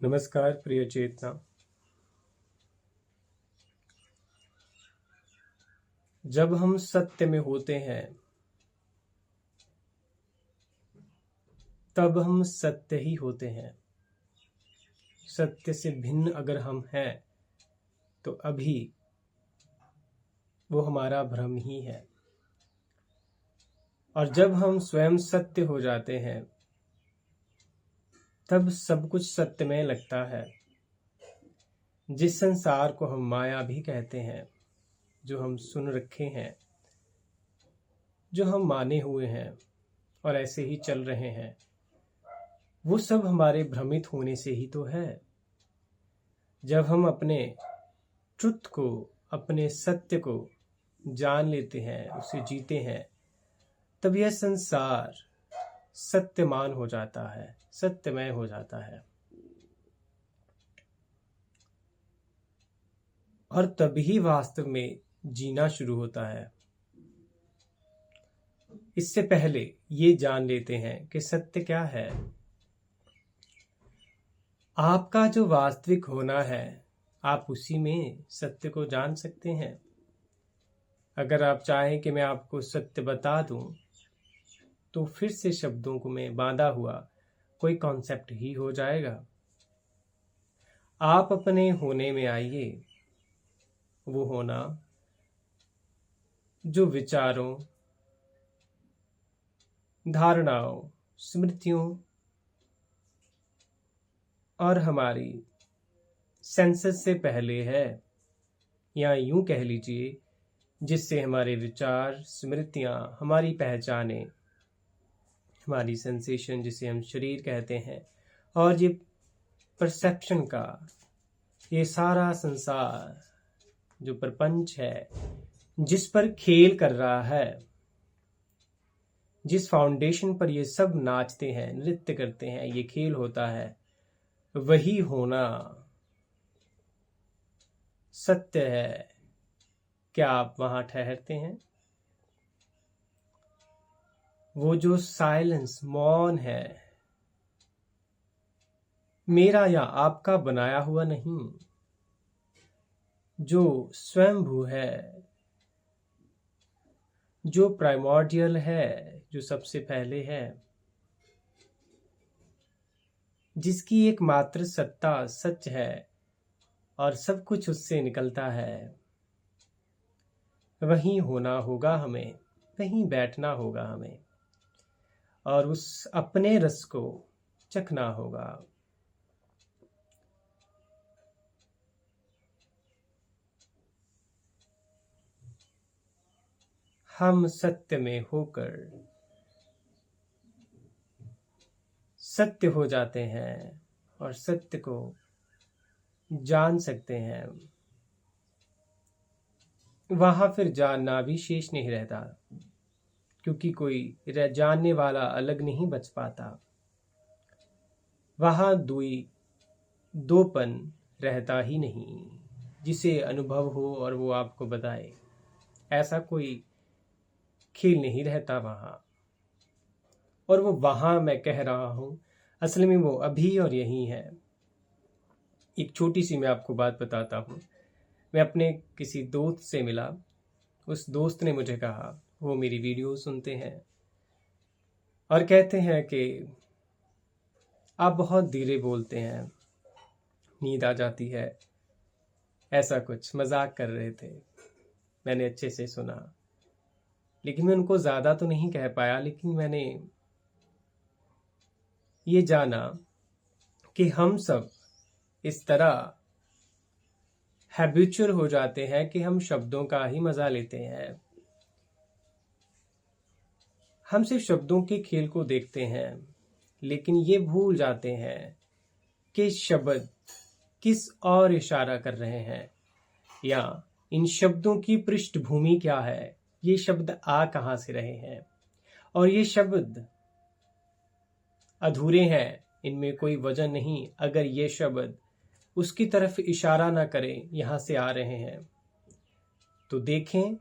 नमस्कार प्रिय चेतना। जब हम सत्य में होते हैं तब हम सत्य ही होते हैं। सत्य से भिन्न अगर हम हैं तो अभी वो हमारा भ्रम ही है। और जब हम स्वयं सत्य हो जाते हैं तब सब कुछ सत्यमय लगता है। जिस संसार को हम माया भी कहते हैं, जो हम सुन रखे हैं, जो हम माने हुए हैं और ऐसे ही चल रहे हैं, वो सब हमारे भ्रमित होने से ही तो है। जब हम अपने ट्रुथ को, अपने सत्य को जान लेते हैं, उसे जीते हैं, तब यह संसार सत्यमान हो जाता है, सत्यमय हो जाता है। और तभी वास्तव में जीना शुरू होता है। इससे पहले ये जान लेते हैं कि सत्य क्या है। आपका जो वास्तविक होना है, आप उसी में सत्य को जान सकते हैं। अगर आप चाहें कि मैं आपको सत्य बता दूं, तो फिर से शब्दों को मैं बांधा हुआ कोई कॉन्सेप्ट ही हो जाएगा। आप अपने होने में आइए, वो होना जो विचारों, धारणाओं, स्मृतियों और हमारी सेंसेस से पहले है, या यूं कह लीजिए जिससे हमारे विचार, स्मृतियां, हमारी पहचाने, हमारी सेंसेशन जिसे हम शरीर कहते हैं, और ये परसेप्शन का ये सारा संसार जो प्रपंच है, जिस पर खेल कर रहा है, जिस फाउंडेशन पर ये सब नाचते हैं, नृत्य करते हैं, ये खेल होता है, वही होना सत्य है। क्या आप वहां ठहरते हैं? वो जो साइलेंस, मौन है, मेरा या आपका बनाया हुआ नहीं, जो स्वयंभू है, जो प्राइमोर्डियल है, जो सबसे पहले है, जिसकी एकमात्र सत्ता सच है और सब कुछ उससे निकलता है, वहीं होना होगा हमें, वहीं बैठना होगा हमें और उस अपने रस को चखना होगा। हम सत्य में होकर सत्य हो जाते हैं और सत्य को जान सकते हैं। वहां फिर जानना भी शेष नहीं रहता, क्योंकि कोई जानने वाला अलग नहीं बच पाता। वहां दोपन रहता ही नहीं। जिसे अनुभव हो और वो आपको बताए, ऐसा कोई खेल नहीं रहता वहां। और वो वहां मैं कह रहा हूं, असल में वो अभी और यहीं है। एक छोटी सी मैं आपको बात बताता हूं। मैं अपने किसी दोस्त से मिला। उस दोस्त ने मुझे कहा, वो मेरी वीडियो सुनते हैं और कहते हैं कि आप बहुत धीरे बोलते हैं, नींद आ जाती है, ऐसा कुछ मजाक कर रहे थे। मैंने अच्छे से सुना, लेकिन मैं उनको ज़्यादा तो नहीं कह पाया। लेकिन मैंने ये जाना कि हम सब इस तरह हैबिचुअल हो जाते हैं कि हम शब्दों का ही मज़ा लेते हैं। हम सिर्फ शब्दों के खेल को देखते हैं, लेकिन ये भूल जाते हैं कि शब्द किस और इशारा कर रहे हैं, या इन शब्दों की पृष्ठभूमि क्या है, ये शब्द आ कहाँ से रहे हैं। और ये शब्द अधूरे हैं, इनमें कोई वजन नहीं। अगर ये शब्द उसकी तरफ इशारा ना करें, यहां से आ रहे हैं, तो देखें,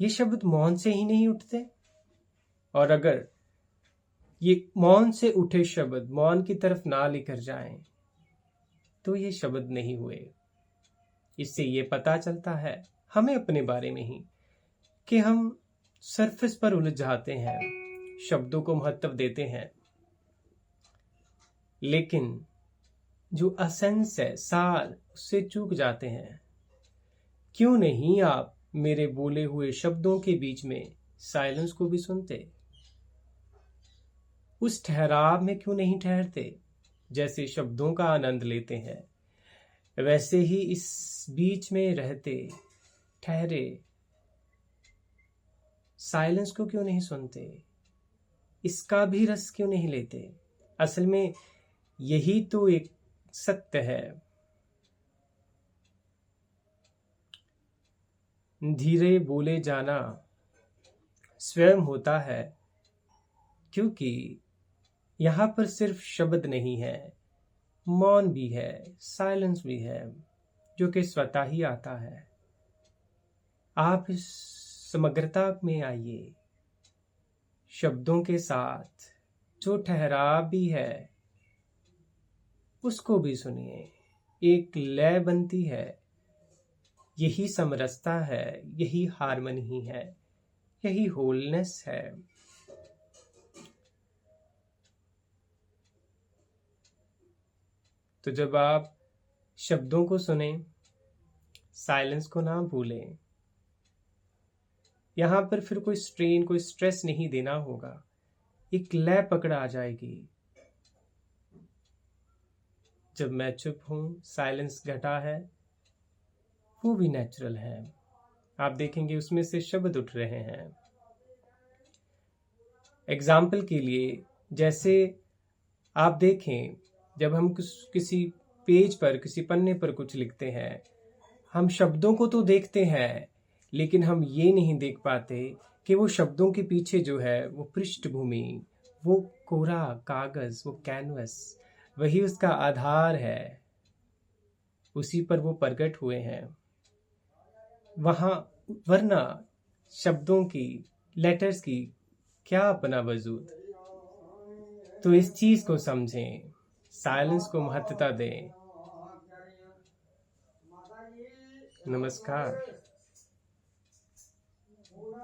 ये शब्द मौन से ही नहीं उठते। और अगर ये मौन से उठे शब्द मौन की तरफ ना लेकर जाएं तो ये शब्द नहीं हुए। इससे ये पता चलता है हमें अपने बारे में ही कि हम सरफेस पर उलझ जाते हैं, शब्दों को महत्व देते हैं, लेकिन जो असेंस है, सार, उससे चूक जाते हैं। क्यों नहीं आप मेरे बोले हुए शब्दों के बीच में साइलेंस को भी सुनते? उस ठहराव में क्यों नहीं ठहरते? जैसे शब्दों का आनंद लेते हैं, वैसे ही इस बीच में रहते, ठहरे, साइलेंस को क्यों नहीं सुनते? इसका भी रस क्यों नहीं लेते? असल में यही तो एक सत्य है। धीरे बोले जाना स्वयं होता है, क्योंकि यहां पर सिर्फ शब्द नहीं है, मौन भी है, साइलेंस भी है, जो कि स्वतः ही आता है। आप इस समग्रता में आइए, शब्दों के साथ जो ठहराव भी है उसको भी सुनिए। एक लय बनती है, यही समरसता है, यही हार्मनी है, यही होलनेस है। तो जब आप शब्दों को सुने, साइलेंस को ना भूलें। यहां पर फिर कोई स्ट्रेन, कोई स्ट्रेस नहीं देना होगा, एक लय पकड़ आ जाएगी। जब मैं चुप हूं, साइलेंस घटा है, वो भी नेचुरल है। आप देखेंगे उसमें से शब्द उठ रहे हैं। एग्जाम्पल के लिए, जैसे आप देखें, जब हम किसी पेज पर, किसी पन्ने पर कुछ लिखते हैं, हम शब्दों को तो देखते हैं, लेकिन हम ये नहीं देख पाते कि वो शब्दों के पीछे जो है वो पृष्ठभूमि, वो कोरा कागज, वो कैनवस, वही उसका आधार है, उसी पर वो प्रकट हुए हैं। वहां वरना शब्दों की, लेटर्स की क्या अपना वजूद। तो इस चीज को समझें, साइलेंस को महत्वता दें। नमस्कार।